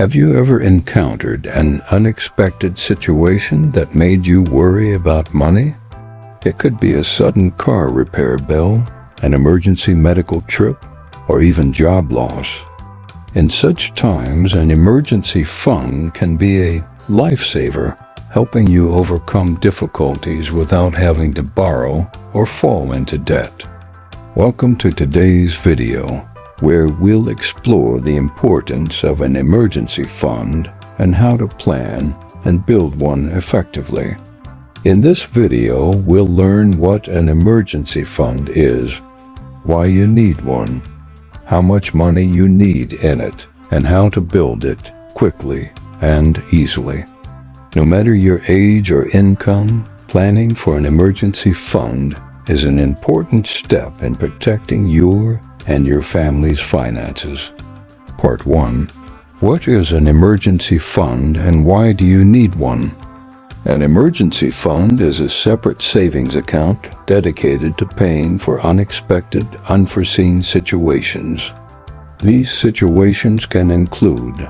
Have you ever encountered an unexpected situation that made you worry about money? It could be a sudden car repair bill, an emergency medical trip, or even job loss. In such times, an emergency fund can be a lifesaver, helping you overcome difficulties without having to borrow or fall into debt. Welcome to today's video, where we'll explore the importance of an emergency fund and how to plan and build one effectively. In this video, we'll learn what an emergency fund is, why you need one, how much money you need in it, and how to build it quickly and easily. No matter your age or income, planning for an emergency fund is an important step in protecting your and your family's finances. Part 1. What is an emergency fund and why do you need one? An emergency fund is a separate savings account dedicated to paying for unexpected, unforeseen situations. These situations can include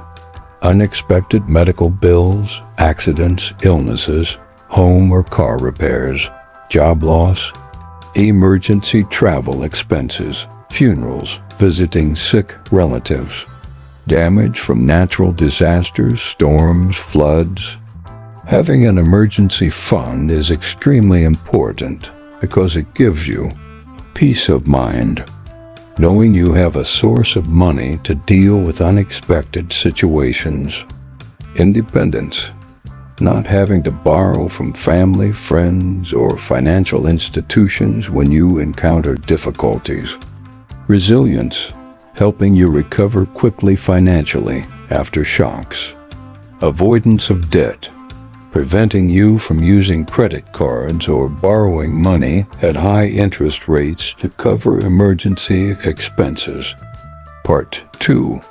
unexpected medical bills, accidents, illnesses, home or car repairs, job loss, emergency travel expenses, funerals, visiting sick relatives, damage from natural disasters, storms, floods. Having an emergency fund is extremely important because it gives you peace of mind, knowing you have a source of money to deal with unexpected situations. Independence, not having to borrow from family, friends, or financial institutions when you encounter difficulties. Resilience, helping you recover quickly financially after shocks. Avoidance of debt, preventing you from using credit cards or borrowing money at high interest rates to cover emergency expenses. Part 2.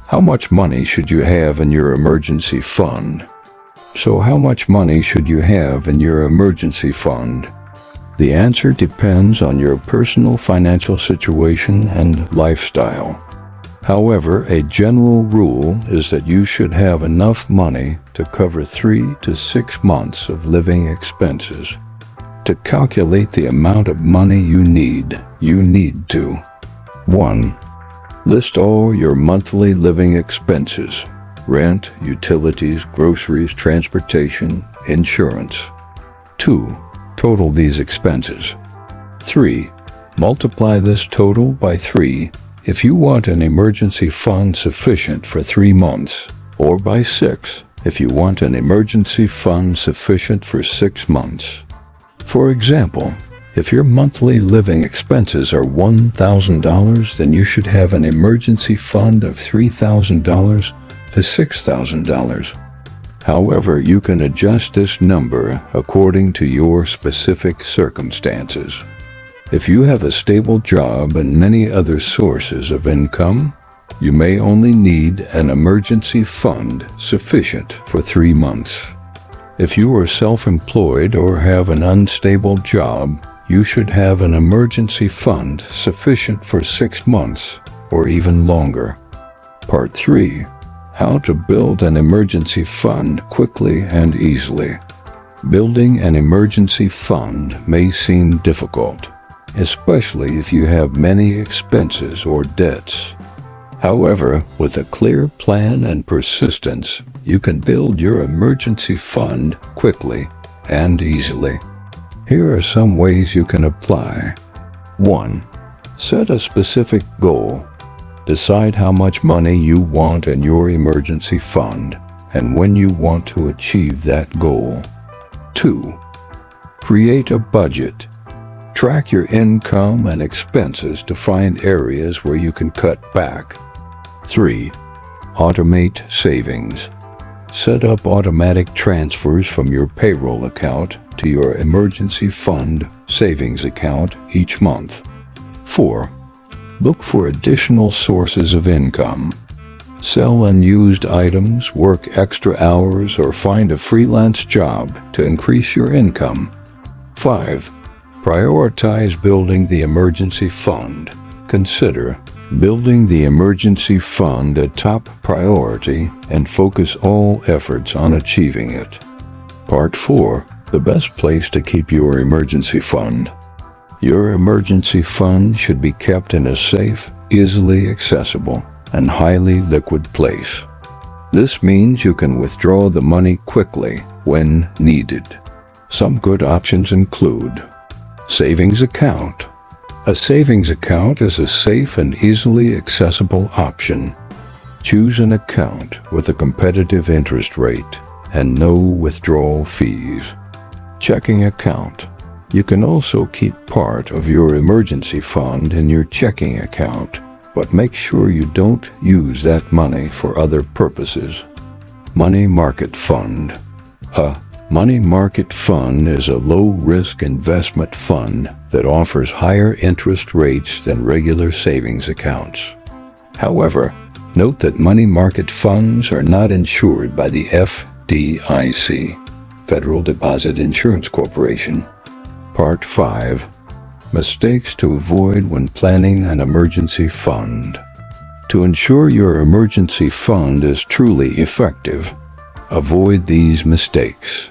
How much money should you have in your emergency fund? So how much money should you have in your emergency fund? The answer depends on your personal financial situation and lifestyle. However, a general rule is that you should have enough money to cover 3 to 6 months of living expenses. To calculate the amount of money you need to 1. List all your monthly living expenses: rent, utilities, groceries, transportation, insurance. 2. Total these expenses. 3. Multiply this total by 3 if you want an emergency fund sufficient for 3 months, or by 6 if you want an emergency fund sufficient for 6 months. For example, if your monthly living expenses are $1,000, then you should have an emergency fund of $3,000 to $6,000. However, you can adjust this number according to your specific circumstances. If you have a stable job and many other sources of income, you may only need an emergency fund sufficient for 3 months. If you are self-employed or have an unstable job, you should have an emergency fund sufficient for 6 months or even longer. Part 3. How to build an emergency fund quickly and easily. Building an emergency fund may seem difficult, especially if you have many expenses or debts. However, with a clear plan and persistence, you can build your emergency fund quickly and easily. Here are some ways you can apply. 1. Set a specific goal. Decide how much money you want in your emergency fund and when you want to achieve that goal. 2. Create a budget. Track your income and expenses to find areas where you can cut back. 3. Automate savings. Set up automatic transfers from your payroll account to your emergency fund savings account each month. 4. Look for additional sources of income. Sell unused items, work extra hours, or find a freelance job to increase your income. 5. Prioritize building the emergency fund. Consider Building the emergency fund a top priority and focus all efforts on achieving it. Part 4. The best place to keep your emergency fund. Your emergency fund should be kept in a safe, easily accessible, and highly liquid place. This means you can withdraw the money quickly when needed. Some good options include savings account. A savings account is a safe and easily accessible option. Choose an account with a competitive interest rate and no withdrawal fees. Checking account. You can also keep part of your emergency fund in your checking account, but make sure you don't use that money for other purposes. Money market fund. A money market fund is a low-risk investment fund that offers higher interest rates than regular savings accounts. However, note that money market funds are not insured by the FDIC, Federal Deposit Insurance Corporation. Part 5. Mistakes to avoid when planning an emergency fund. To ensure your emergency fund is truly effective, avoid these mistakes.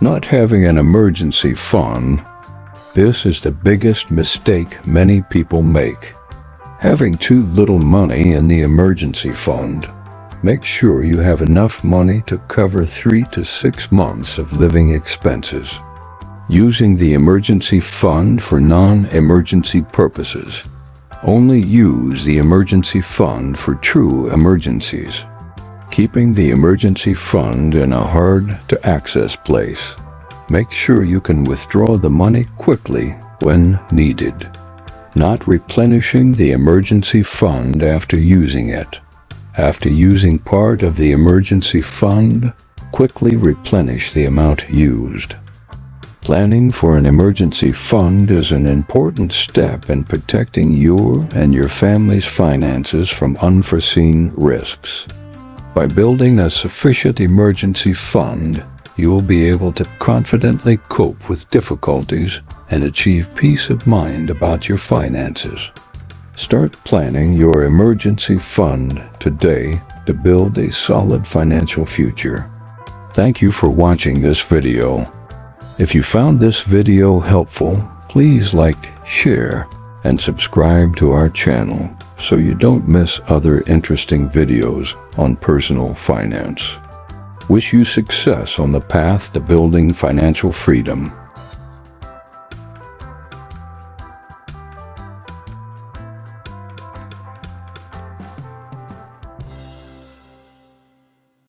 Not having an emergency fund. This is the biggest mistake many people make. Having too little money in the emergency fund. Make sure you have enough money to cover 3 to 6 months of living expenses. Using the emergency fund for non-emergency purposes. Only use the emergency fund for true emergencies. Keeping the emergency fund in a hard-to-access place. Make sure you can withdraw the money quickly when needed. Not replenishing the emergency fund after using it. After using part of the emergency fund, quickly replenish the amount used. Planning for an emergency fund is an important step in protecting your and your family's finances from unforeseen risks. By building a sufficient emergency fund, you will be able to confidently cope with difficulties and achieve peace of mind about your finances. Start planning your emergency fund today to build a solid financial future. Thank you for watching this video. If you found this video helpful, please like, share, and subscribe to our channel so you don't miss other interesting videos on personal finance. Wish you success on the path to building financial freedom.